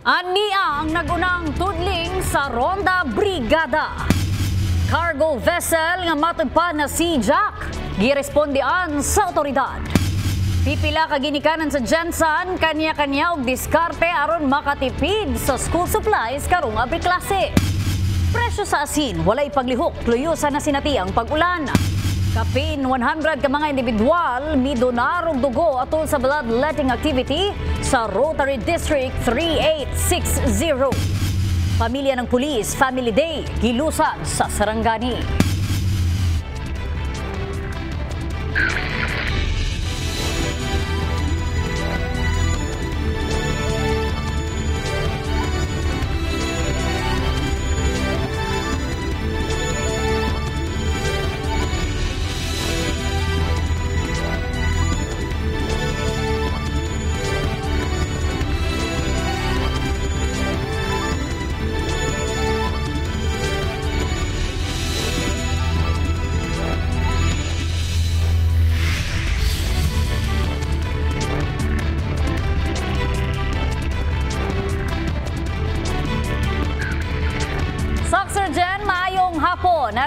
Ania ang nagunang tudling sa Ronda Brigada. Cargo vessel nga matugpad na si Jack girespondian sa otoridad. Pipila ka ginikanan sa Jensen kanya-kanya og diskarte aron makatipid sa school supplies karong abri klase. Presyo sa asin walay paglihok, luyusan na sinati ang pag-ulan. Kapin 100 ka mga individual midonar og dugo atol sa bloodletting activity sa Rotary District 3860. Pamilya ng pulis, Family Day, gilusad sa Sarangani.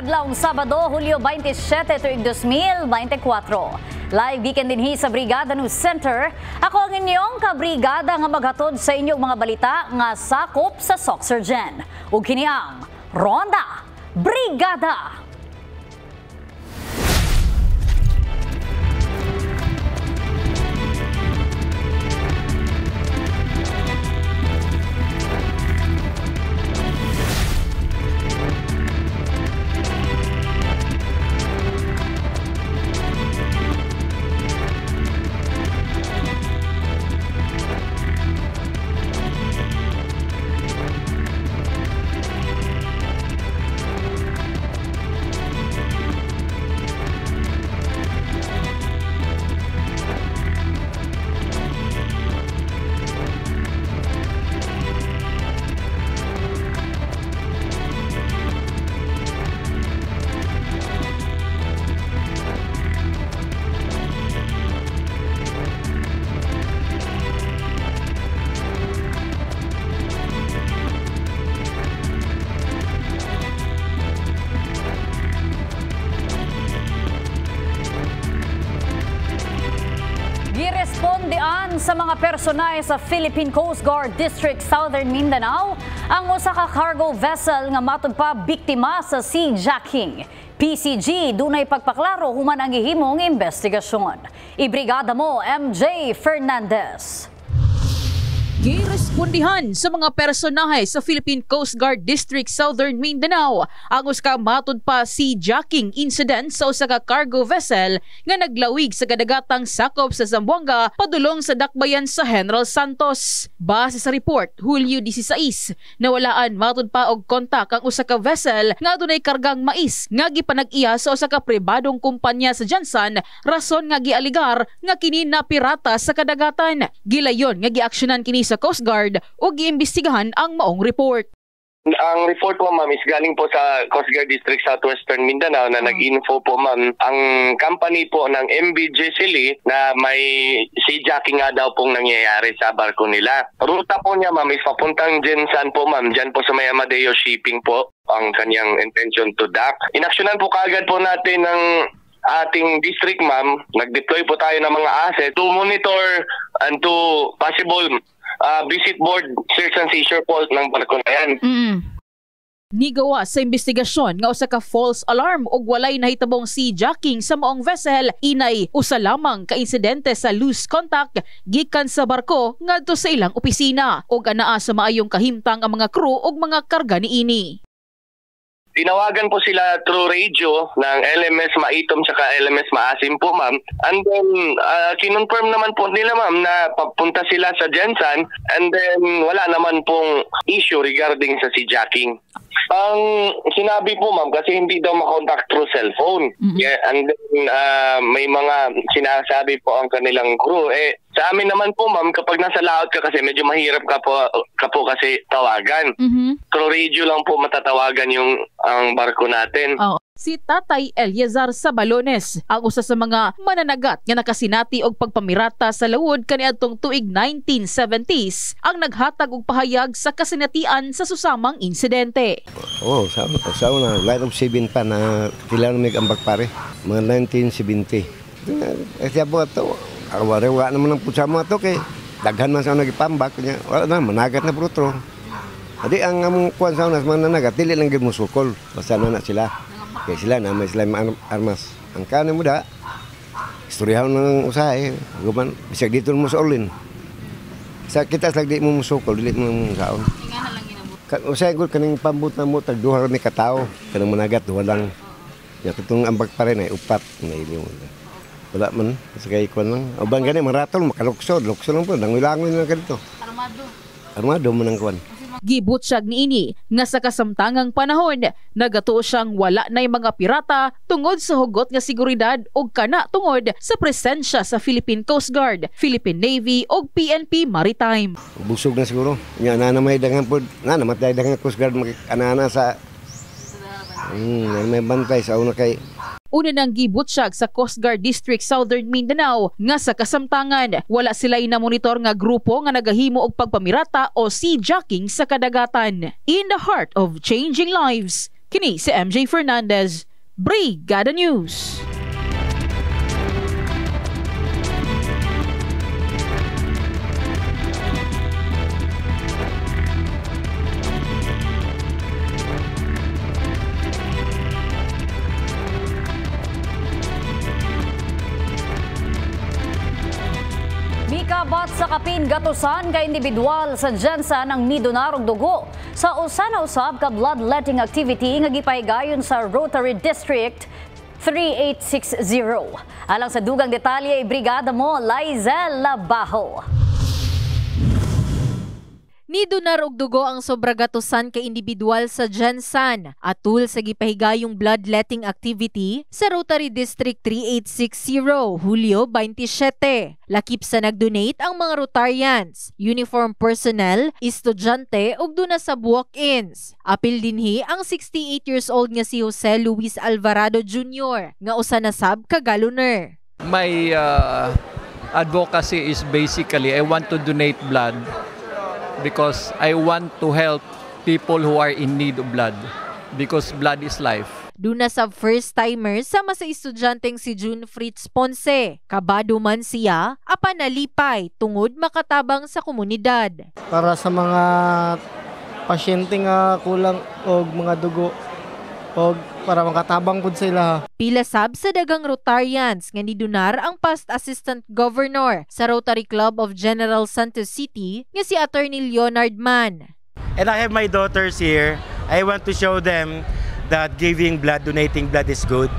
Adlawng Sabado, Hulyo 27, tuig 2024. Live gikan dinhi sa Brigada News Center. Ako ang inyong kabrigada nga maghatod sa inyong mga balita nga sakop sa Soxergen. Ug kini ang Ronda Brigada. Girespondean sa mga personay sa Philippine Coast Guard District Southern Mindanao ang usa ka cargo vessel nga matugpa biktima sa sea jacking. PCG dunay pagpaklaro human ang gihimong investigasyon. Ibrigada mo MJ Fernandez. Girespondihan sa mga personahe sa Philippine Coast Guard District Southern Mindanao ang usa ka matudpa sea jacking incident sa usa ka cargo vessel nga naglawig sa kadagatang sakop sa Zamboanga padulong sa dakbayan sa General Santos. Base sa report, Hulyo 16, nawalaan matudpa og kontak ang usa ka vessel nga adunay kargang mais nga gipanag-iya sa usa ka pribadong kumpanya sa Jensen rason nga gialigar nga kini napirata sa kadagatan. Gilayon nga giaksyonan kini sa Coast Guard o giimbestigahan ang maong report. Ang report po ma'am is galing po sa Coast Guard District Southwestern Mindanao na nag-info po ma'am ang company po ng MBJ Sili na may sea jacking nga daw pong nangyayari sa barko nila. Ruta po niya ma'am is papuntang Jensen po ma'am, dyan po sa may Amadeo Shipping po ang kanyang intention to dock. Inaksyonan po kaagad po natin ng ating district ma'am, nag-deploy po tayo ng mga asset to monitor and to possible visit board search and seizure po ng barko na yan. Nigawa sa investigasyon nga usa ka false alarm ug walay nahitabong sea jacking sa maong vessel, inay usa lamang ka insidente sa loose contact gikan sa barko ngadto sa ilang opisina ug anaa sa maayong kahimtang ang mga crew ug mga karga niini. Tinawagan po sila through radio ng LMS Maitom saka LMS Maasim po ma'am. And then kinonfirm naman po nila ma'am na papunta sila sa Jensen and then wala naman pong issue regarding sa sea jacking. Ang sinabi po ma'am kasi hindi daw makontak through cellphone. Yeah, and then may mga sinasabi po ang kanilang crew. Sa amin naman po ma'am, kapag nasa laot ka kasi medyo mahirap ka po kasi tawagan. Through radio lang po matatawagan yung ang barko natin. Si Tatay Eliazar Sabalones ang usa sa mga mananagat nga nakasinati og pagpamirata sa lawod kaniadtong tuig 1970s ang naghatag og pahayag sa kasinatian sa susamang insidente. Sa una, light of 7 pa na tila na may ambak pare, mga 1970. Kaya po ito, wala naman ang putsa mo ito kay daghan man sa nagipambak niya, wala na, managat na brutro. Adi ang among kuwan sa unas mananagat, dili lang gid musukol, basta na sila. Kaya sila na may sila armas. Ang kanan mo da, istoryahan ng usahay. Guman, bisag dito mo sa Orlin. Sa kita slag di mo musukol, dili mo saon. Usahay ko kaning pambut na mo, tagduha ni katao. Kanang managat, duha lang. Yung itong ambag pa rin ay upat. Wala man, sa kay ko lang. O bang gani, maratol, makaluksod. Luksod lang po, nangilangon na ganito. Armado mo ng kuwan. Gibutyag niini nga sa kasamtangang panahon nagatuo siyang wala nay mga pirata tungod sa hugot nga seguridad ug kana tungod sa presensya sa Philippine Coast Guard, Philippine Navy ug PNP Maritime. Busog na siguro. Nya na may dangan pod, namatay dangan Coast Guard anana sa may bantay sa una kay una nang gibutyag sa Coast Guard District Southern Mindanao nga sa kasamtangan wala sila inamonitor nga grupo nga nagahimo og pagpamirata o sea-jacking sa kadagatan. In the heart of changing lives, kini si MJ Fernandez, Brigada News. Mikabat sa kapin gatusan ka individual sa Jensan ang midonarong dugo sa usa na usab ka bloodletting activity nga gipahigayon sa Rotary District 3860. Alang sa dugang detalye, brigada mo Laizel Labajo. Nidonar og dugo ang sobra gatusan ka individual sa Jensan atul sa gipahigayong bloodletting activity sa Rotary District 3860 Hulyo 27. Lakip sa nagdonate ang mga Rotarians, uniform personnel, estudyante ug duna sa walk-ins. Apil dinhi ang 68 years old nga si Jose Luis Alvarado Jr. nga usa na sab ka galoner. My advocacy is basically I want to donate blood because I want to help people who are in need of blood because blood is life. Duna sa first-timer sama sa estudyanteng si June Fritz Ponce. Kabado man siya, apan nalipay tungod makatabang sa komunidad. Para sa mga pasyente nga kulang og mga dugo og para makatabang pud sila. Pila sab sa dagang Rotarians nga nidunar ang past Assistant Governor sa Rotary Club of General Santos City nga si Attorney Leonard Mann. And I have my daughters here. I want to show them that giving blood, donating blood is good.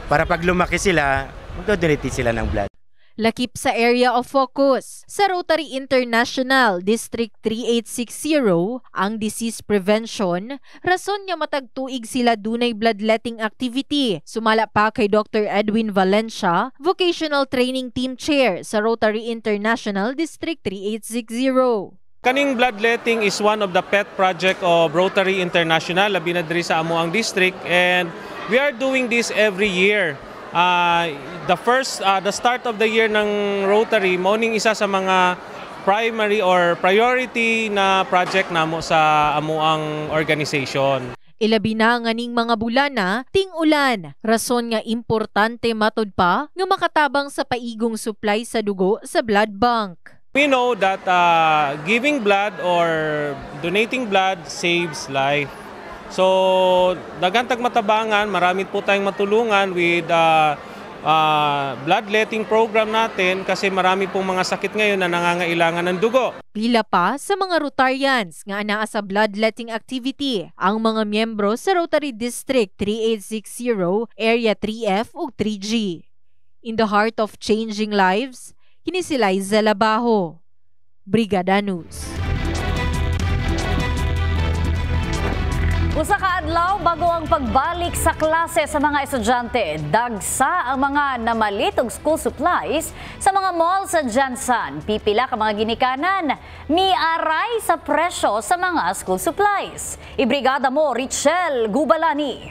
Para pag lumaki sila, magdodonate sila ng blood. Lakip sa area of focus sa Rotary International District 3860 ang disease prevention, rason nga matagtuig sila dunay bloodletting activity. Sumala pa kay Dr. Edwin Valencia, Vocational Training Team Chair sa Rotary International District 3860. Kaning bloodletting is one of the pet project of Rotary International, labi na diri sa amo ang district, and we are doing this every year. The start of the year ng Rotary, morning isa sa mga primary or priority na project namo sa amuang organization. Ilabi na nga ning mga bulana, ting-ulan. Rason nga importante matud pa nga makatabang sa paigong supply sa dugo sa blood bank. We know that giving blood or donating blood saves life. So, dagantag matabangan, marami po tayong matulungan with bloodletting program natin kasi marami pong mga sakit ngayon na nangangailangan ng dugo. Pila pa sa mga Rotarians nga anaa sa bloodletting activity ang mga miyembro sa Rotary District 3860, Area 3F ug 3G. In the heart of changing lives, kini si Laizel Labajo, Brigada News. Usa ka adlaw bago ang pagbalik sa klase sa mga estudyante, dagsa ang mga namalit og school supplies sa mga mall sa Jensan. Pipila ka mga ginikanan, miaray sa presyo sa mga school supplies. Ibrigada mo, Richelle Gubalani.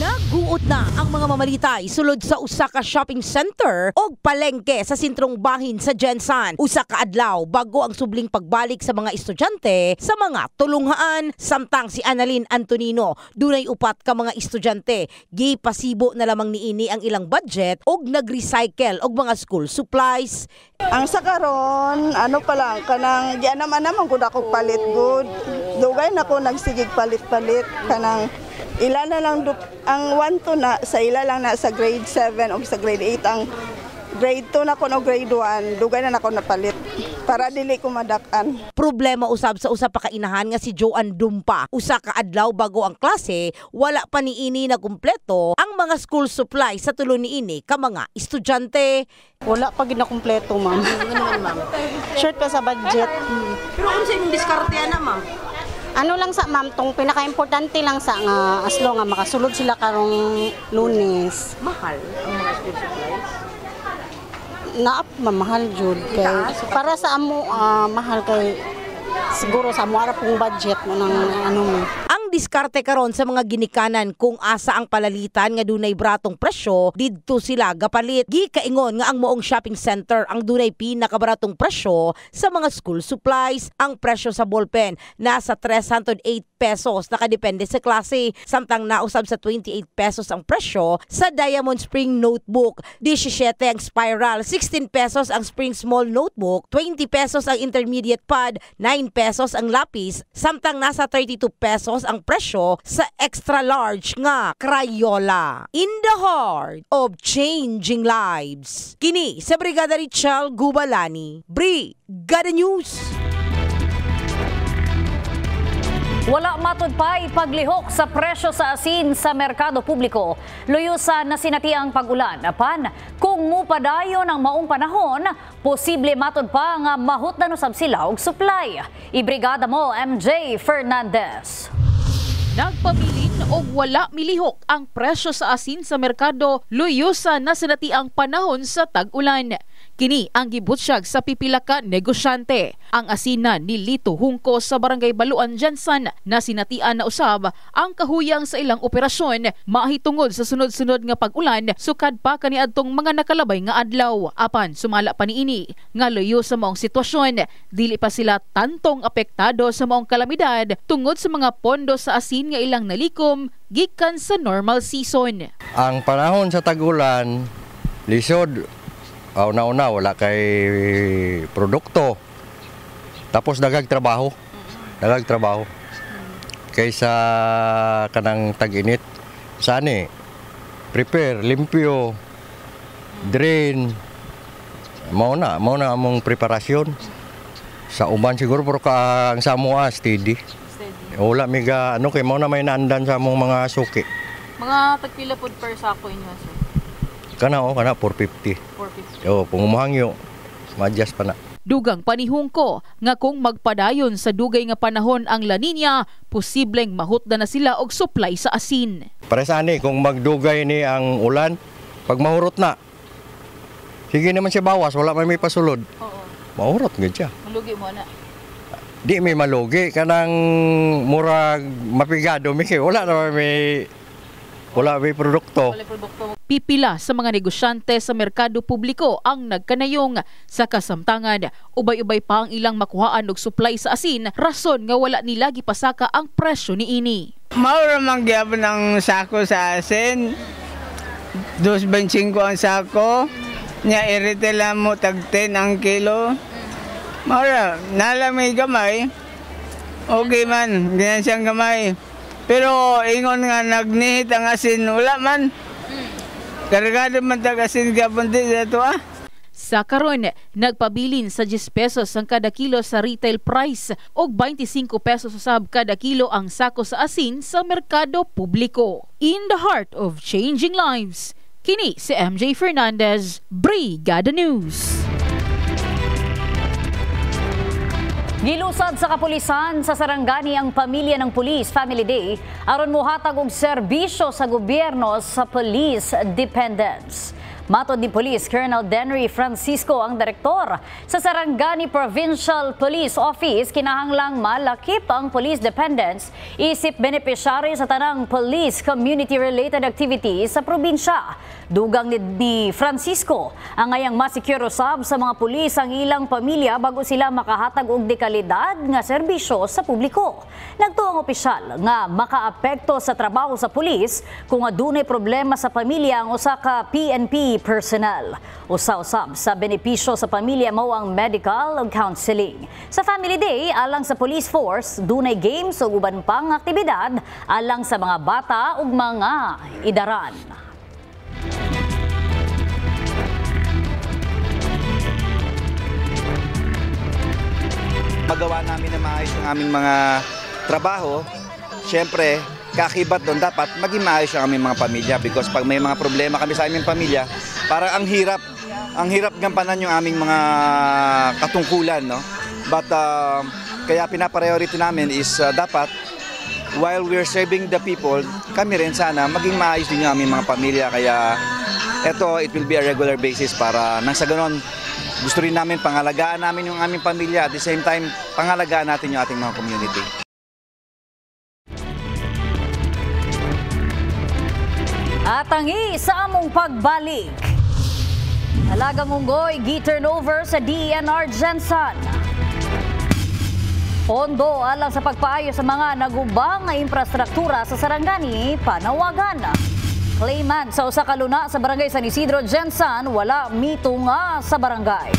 Naguot na ang mga mamalitay sulod sa usa ka shopping center og palengke sa sentrong bahin sa Jensan. Usa ka adlaw bago ang subling pagbalik sa mga estudyante sa mga tulunghaan. Samtang si Annalyn Antonino dunay upat ka mga estudyante gipasibo na lamang niini ang ilang budget og nag-recycle og mga school supplies. Ang sa karon ano pa lang kanang di anam-anam gud ako palit good. Dugay na ko nagsigig palit-palit kanang ila na lang ang 1 to na sa ila lang na sa grade 7 o sa grade 8 ang grade 2 na ko no grade 1 dugay na ako napalit para dili ko madakan. Problema usab sa usa pa ka inahan nga si Joan Dumpa. Usa ka adlaw bago ang klase, wala pa niini na kumpleto ang mga school supplies sa tulo niini ka mga estudyante. Wala pa gid na kumpleto, ma'am. Ano ma'am? Short pa sa budget. Pero unsa imong diskarte na, ma'am? Ano lang sa ma'am, tong pinaka-importante lang sa nga as long nga makasulod sila karong Lunes. Mahal ang mga school supplies? Mamahal jud kay para sa amo mahal kay siguro sa amo ara pong budget mo nang ano mo. Ang diskarte karon sa mga ginikanan kung asa ang palalitan nga dunay bratong presyo didto sila gapalit. Gikaingon nga ang moong shopping center ang dunay pinakabaratong presyo sa mga school supplies. Ang presyo sa ballpen nasa 308 pesos nakadepende sa klase, samtang nausab sa 28 pesos ang presyo sa Diamond Spring Notebook, 17 ang Spiral, 16 pesos ang Spring Small Notebook, 20 pesos ang Intermediate Pad, 9 pesos ang Lapis, samtang nasa 32 pesos ang presyo sa Extra Large nga Crayola. In the heart of changing lives. Kini sa Brigada Richelle Gubalani, Brigada News. Wala matud pa ipaglihok sa presyo sa asin sa merkado publiko. Luyusan na sinatiang pag-ulan. Apan, kung mupadayon ang maong panahon, posible matud pa nga mahut na nusab sila og supply. Ibrigada mo, MJ Fernandez. Nagpabilin og wala milihok ang presyo sa asin sa merkado, luyusan na sinatiang panahon sa tag-ulan. Kini ang gibutsyag sa pipila ka negosyante. Ang asina ni Lito Hungko sa Barangay Baluan, Jensan na sinatian na usab ang kahuyang sa ilang operasyon mahitungod sa sunod-sunod nga pag-ulan sukad pa kaniadtong mga nakalabay nga adlaw. Apan sumala pa niini nga luyo sa maong sitwasyon, dili pa sila tantong apektado sa maong kalamidad tungod sa mga pondo sa asin nga ilang nalikom gikan sa normal season. Ang panahon sa tag-ulan lisod. Una-una wala kay produkto. Tapos dagag trabaho. Kaysa kanang tag-init. Sani prepare, limpyo, drain. Mao na among preparasyon. Sa uban siguro pero ang Samoa steady. Wala miga kay mao na may naandan sa among mga suki. Mga tagpila pod per sako inyo, sir? Kana 450. 450. Kung umahangyo, madjas pa na. Dugang panihong ko nga kung magpadayon sa dugay nga panahon ang La Nina, posibleng mahutda na sila og supply sa asin. Para sa ani kung magdugay ni ang ulan, pag mahurot na. Sige naman siya bawas, wala may pasulod. Oo. Mahurot gid siya. Malugi mo na. Di may malugi kanang murag mapigado mi kay wala may produkto. Pipila sa mga negosyante sa merkado publiko ang nagkanayong sa kasamtangan. Ubay-ubay pa ang ilang makuhaan og supply sa asin, rason nga wala nila gipasaka ang presyo niini. Maura mangyapon ang sako sa asin. 2.25 ang sako. Nya i-retail mo tag 10 ang kilo. Maura, nalamay gamay. Okay man, ganyan siyang gamay. Pero ingon nga nagnihit ang asin, wala man. Kargado man tag-asin kapon din sa ito Sa karon, nagpabilin sa 10 pesos ang kada kilo sa retail price o 25 pesos usab kada kilo ang sako sa asin sa merkado publiko. In the heart of changing lives, kini si MJ Fernandez, Brigada News. Gilusad sa kapulisan sa Sarangani ang pamilya ng Police Family Day aron mohatag og serbisyo sa gobyerno sa police dependents. Matod ni Police Colonel Denry Francisco, ang direktor sa Sarangani Provincial Police Office, kinahanglang malakip ang police dependents isip beneficiary sa tanang police community-related activities sa probinsya. Dugang ni Francisco, ang ngayang masikuro sab sa mga pulis ang ilang pamilya bago sila makahatag og dekalidad nga serbisyo sa publiko. Nagtuong opisyal nga makaapekto sa trabaho sa pulis kung adunay problema sa pamilya ang usa ka PNP personnel. Usa-usab sa benepisyo sa pamilya mao ang medical ug counseling. Sa Family Day, alang sa police force, dunay games ug uban pang aktibidad alang sa mga bata ug mga idaran. Magawa namin na maayos ang aming mga trabaho, syempre, kakibat doon dapat maging maayos ang aming mga pamilya because pag may mga problema kami sa aming pamilya, parang ang hirap gampanan yung aming mga katungkulan, no? But kaya pinapriority namin is dapat while we're serving the people, kami rin sana maging maayos din yung aming mga pamilya. Kaya it will be a regular basis para nang sa ganon, gusto rin namin pangalagaan namin yung aming pamilya, at the same time, pangalagaan natin yung ating mga community. At tangi sa among pagbalik. Alagang unggoy, gi-turnover sa DENR Gensan. Pondo alang sa pagpaayo sa mga nagubang nga infrastruktura sa Sarangani, panawagan. Claimant sa usa ka luna sa barangay San Isidro, Gensan, wala mitunga sa barangay.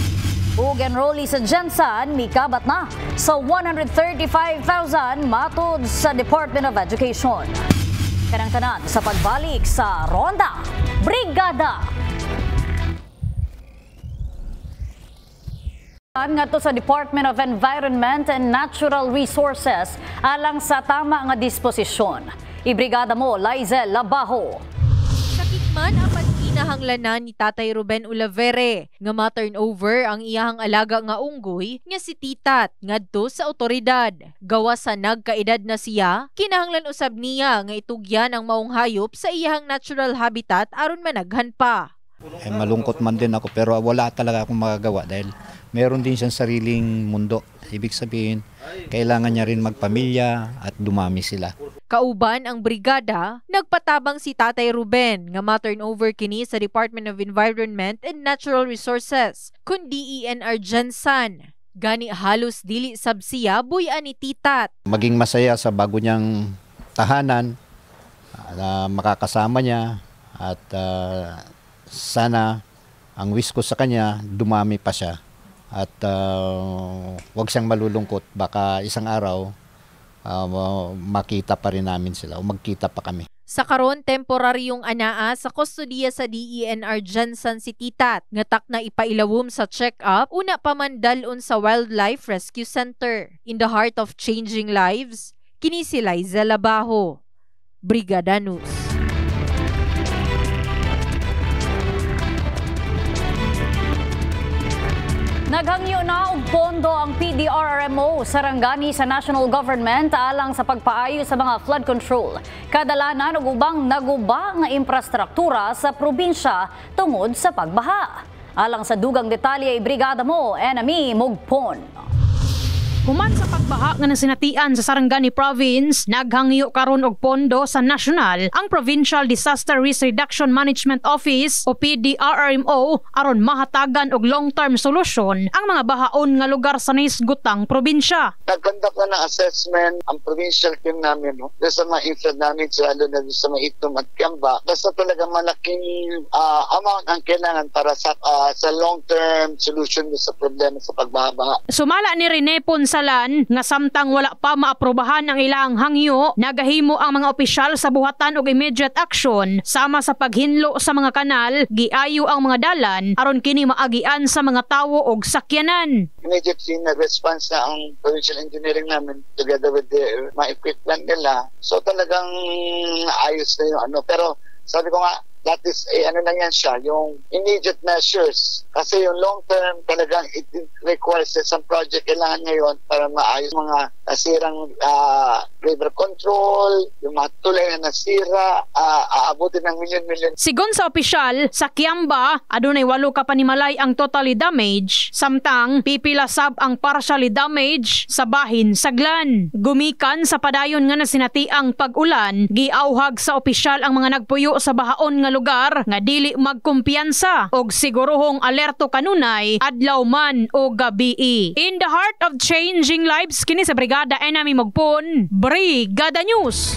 Ug enrollee sa Gensan, mikabat na sa 135,000 matod sa Department of Education. Kanang tanan sa pagbalik sa Ronda Brigada. Ngadto sa Department of Environment and Natural Resources alang sa tama nga disposisyon. Ibrigada mo, Lizel Labajo. Sakikman ang pagkinahanglanan ni Tatay Ruben Ulavere nga ma-turnover ang iyahang alaga nga unggoy nga si Titat ngadto sa otoridad. Gawa sa nagkaedad na siya, kinahanglan usab niya nga itugyan ang maong hayop sa iyahang natural habitat aron managhan pa. Malungkot man din ako pero wala talaga akong magagawa dahil meron din siyang sariling mundo. Ibig sabihin, kailangan niya rin magpamilya at dumami sila. Kauban ang brigada, nagpatabang si Tatay Ruben nga ma-turnover kini sa Department of Environment and Natural Resources, kundi DENR Gensan. Gani halos dili sab siya buy-an ni Titat. Maging masaya sa bago niyang tahanan, makakasama niya at sana ang wish ko sa kanya dumami pa siya. At huwag siyang malulungkot, baka isang araw makita pa rin namin sila o magkita pa kami. Sa karon, temporaryong anaa sa kustodiya sa DENR Gensan si Titat, ngatak na ipailawom sa check-up, una pa man dalon sa Wildlife Rescue Center. In the heart of changing lives, kini si Liza Labajo, Brigada News. Naghangyo na og pondo ang PDRRMO Sarangani sa national government alang sa pagpaayo sa mga flood control. Kadalanan og ubang naguba nga infrastruktura sa probinsya tungod sa pagbaha. Alang sa dugang detalye, Brigada mo, Enemy Mugpon. Human sa pagbaha nga nasinatian sa Sarangani Province, naghangyo karon og pondo sa nasyonal ang Provincial Disaster Risk Reduction Management Office o PDRRMO aron mahatagan og long-term solusyon ang mga bahaon nga lugar sa naisgutang probinsya. Nagkandak na ng assessment ang provincial team namin, no? Sa mga infra namin, lalo na sa mga Itom at Kiamba, basta talaga malaking amount ang kailangan para sa long-term solution sa problema sa pagbaha. Sumala ni Rene Ponsalan nga samtang wala pa maaprobahan ang ilang hangyo, nagahimo ang mga opisyal sa buhatan og immediate action sama sa paghinlo sa mga kanal, giayo ang mga dalan aron kini maagian sa mga tawo og sakyanan. Immediately nag-response na ang provincial engineering namin together with the mga equipment nila. So talagang ayos na yung pero sabi ko nga, that is ano lang yan siya, yung immediate measures. Kasi yung long term talagang it requires some project kailangan ngayon para maayos mga nasirang river control, yung mga tulay na nasira, aabutin ng milyon-milyon. Sigon sa opisyal, sa Kiamba, adunay 8 ka panimalay ang totally damage, samtang pipila sab ang partially damage sa bahin Saglan. Gumikan sa padayon nga nasinatiang pag-ulan, giauhag sa opisyal ang mga nagpuyo sa bahaon nga lugar nga dili magkumpiyansa og siguruhong alerto kanunay adlaw man o gabi. In the heart of changing lives, kini sa Brigada Enami Mogpon, Brigada News.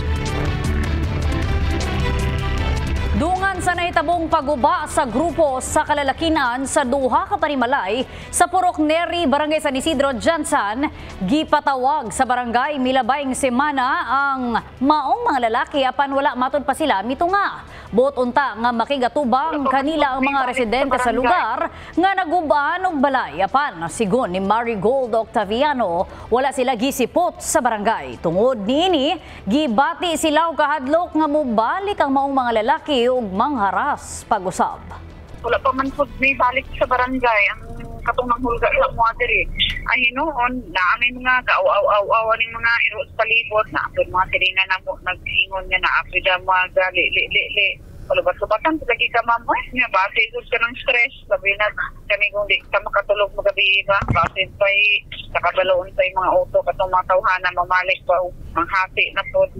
Dungan sa nahitabong paguba sa grupo sa kalalakinan sa duha ka panimalay sa Purok Neri, Barangay San Isidro, Jansan, gipatawag sa barangay milabayng semana ang maong mga lalaki apan wala matud pa sila mitunga. Buot unta nga makigatubang kanila ang mga residente sa lugar nga naguban og balay apan sigon ni Marigold Octaviano wala sila gisipot sa barangay. Tungod niini, gibati sila og kahadlok nga mobalik ang maong mga lalaki ug mangharas pag-usab. Wala pa man pud may balik sa barangay ang katong nanghulga sa mga diri. Ay hinuon na amay mga gaaw-aw ning mga iro sa palibot na apod mga sirina na mo nag-ingon nga na apod mga li. Palubas-lubatan lagi ka mamo nga base gud ka ng stress sabi na kami kung di ka makatulog magabi ba base pay nakabaloon sa mga auto katong mga tawhana mamalik pa manghati na pod.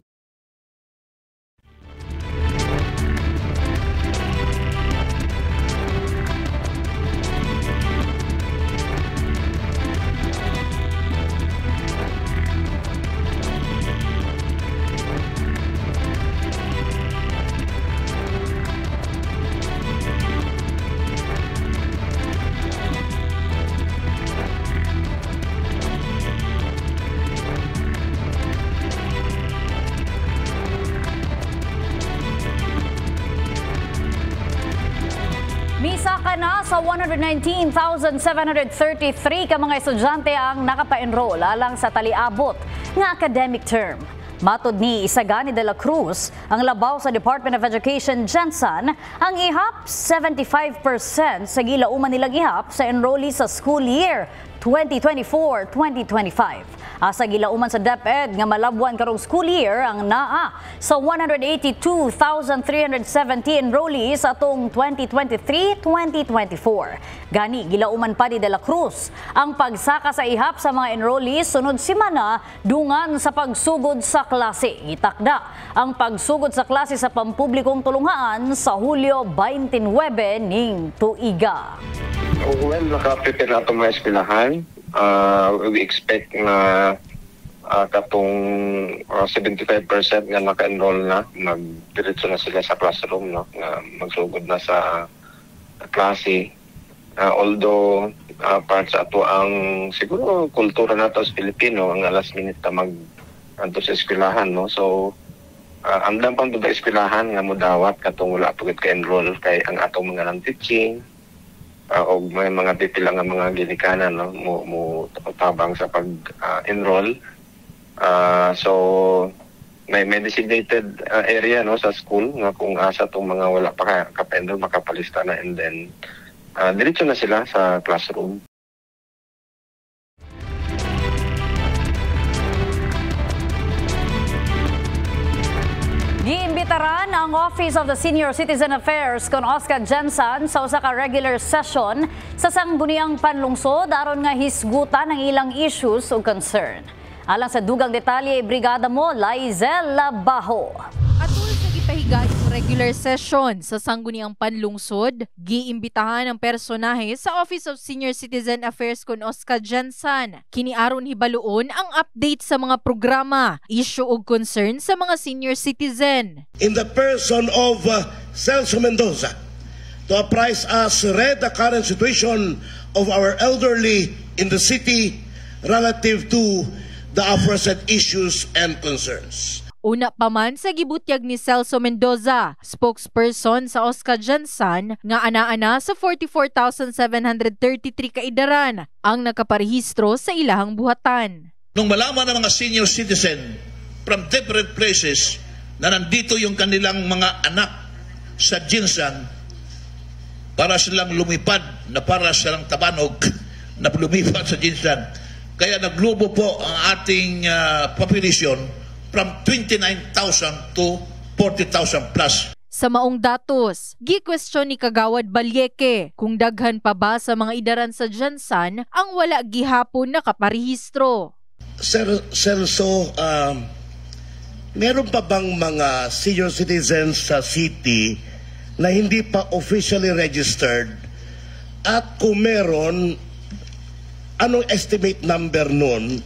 Misaka na sa 119,733 ka mga estudyante ang nakapa-enroll alang sa taliabot nga academic term. Matod ni Isagani de la Cruz, ang labaw sa Department of Education Jansan, ang ihap 75% sa gilauman nilang ihap sa enrollees sa school year 2024-2025. Asa gilauman sa DepEd nga malabwan karong school year ang naa sa 182,370 enrollees atong 2023-2024. Gani gilauman pa ni De La Cruz ang pagsaka sa ihap sa mga enrollees sunod semana dungan sa pagsugod sa klase. Itakda ang pagsugod sa klase sa pampublikong tulungaan sa Hulyo 29 ning tuiga. Well, naka-prepare na itong mga eskwelahan. We expect na katong 75% nga naka-enroll na, nagdiretso na sila sa classroom, no? Magsugod na sa klase. Although, part sa ato ang siguro kultura nato sa Pilipino, ang last minute na mag-anto sa eskwelahan, no? So, andam pang sa eskwelahan nga mudawat katong wala pagod ka-enroll kay ang atong mga non-teaching, o may mga pipila nga mga ginikanan, no, mo tabang sa pag-enroll. So may designated area, no, sa school nga kung asa tong mga wala pa ka-enroll makapalista na, and then diretso na sila sa classroom. Giimbitaran ang Office of the Senior Citizen Affairs kon Oscar Jansan sa usa ka regular session sa sangguniang panlungsod aron nga hisgutan ang ilang issues o concern. Alang sa dugang detalye, Brigada mo Laizel Labajo. Atul sa gipahigayong regular session sa sangguniang panlungsod, giimbitahan ang personahe sa Office of Senior Citizen Affairs kon Oscar Jansan. Kiniaron hibaluon ang update sa mga programa, issue ug concern sa mga senior citizen. In the person of Celso Mendoza, to apprise us read the current situation of our elderly in the city relative to the aforesaid issues and concerns. Una pa man sa gibutyag ni Celso Mendoza, spokesperson sa Oscar Jansan, nga ana-ana sa 44,733 kaidaran ang nakaparehistro sa ilahang buhatan. Nung malaman ng mga senior citizen from different places na nandito yung kanilang mga anak sa Jansan para silang lumipad, na para silang tabanog na lumipad sa Jansan, Kaya naglubo po ang ating population from 29,000 to 40,000 plus. Sa maong datos, gi-question ni Kagawad Balyeke kung daghan pa ba sa mga idaran sa Jensan ang wala gihapon nakaparehistro. Sir Celso, meron pa bang mga senior citizens sa city na hindi pa officially registered? At kung meron, anong estimate number nun?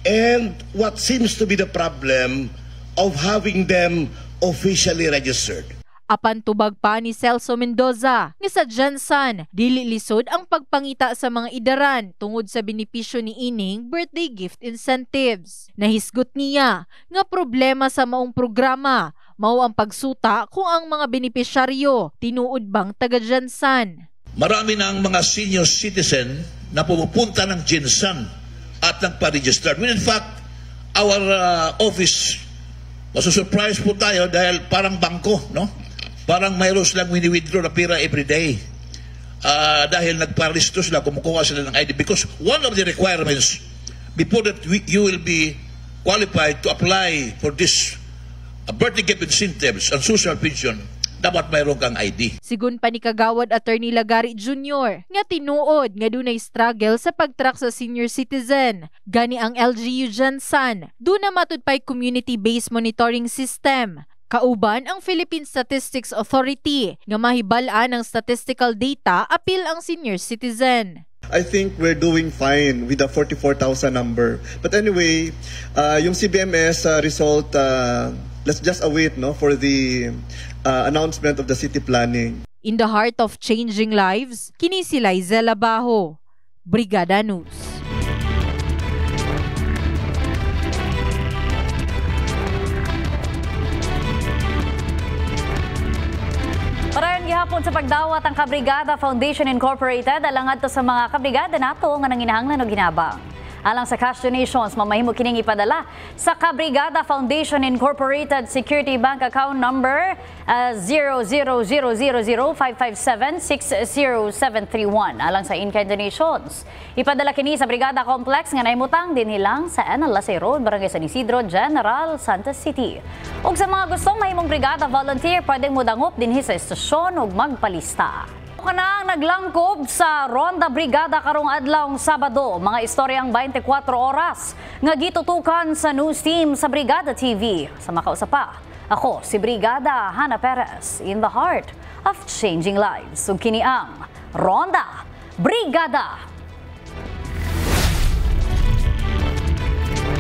And what seems to be the problem of having them officially registered? Apan tubag pa ni Celso Mendoza nga sa Jensan, dili lisod ang pagpangita sa mga idaran tungod sa benepisyo ni ining birthday gift incentives. Nahisgot niya nga problema sa maong programa mao ang pagsuta kung ang mga benepisyaryo tinuod bang taga Jensan. Marami na ang mga senior citizen na pumupunta ng Jensan at nagpa-register. When in fact, our office, masusurprise po tayo dahil parang bangko, no? Parang mayroon silang wini-withdraw na pera every day. Dahil nagpa-register sila, kumukuha sila ng ID. Because one of the requirements, before that you will be qualified to apply for this birthday gift incentives and social pension, dapat mayroon kang ID. Sigun pa ni Kagawad Attorney Lagari Jr. nga tinuod nga dunay struggle sa pagtrack sa senior citizen. Gani ang LGU Jensan, doon na matud pa'y community-based monitoring system. Kauban ang Philippine Statistics Authority nga mahibalaan ng statistical data apil ang senior citizen. I think we're doing fine with the 44,000 number. But anyway, yung CBMS result, let's just await for the announcement of the city planning. In the heart of changing lives, kini si Liza Labajo, Brigada News. Parayon gihapon sa pagdawat ang Kabrigada Foundation Incorporated alangad to sa mga kabrigada nato nga nanginahanglan og ginabang. Alang sa cash donations, mamahimo kining ipadala sa Kabrigada Foundation Incorporated Security Bank Account Number 000005576071. Alang sa in-kind donations, ipadala kini sa Brigada Complex nga naimutang din hilang sa Analase Road, Barangay San Isidro, General Santos City. Ug sa mga gustong mahimong brigada volunteer, pwedeng mudangop dinhi sa estasyon ug magpalista. Kanang naglangkob sa Ronda Brigada karong adlawng Sabado, mga istoryang 24 oras nga gitutukan sa news team sa Brigada TV. Sa makausa pa, ako si Brigada Hannah Perez, in the heart of changing lives. Ug kini ang Ronda Brigada.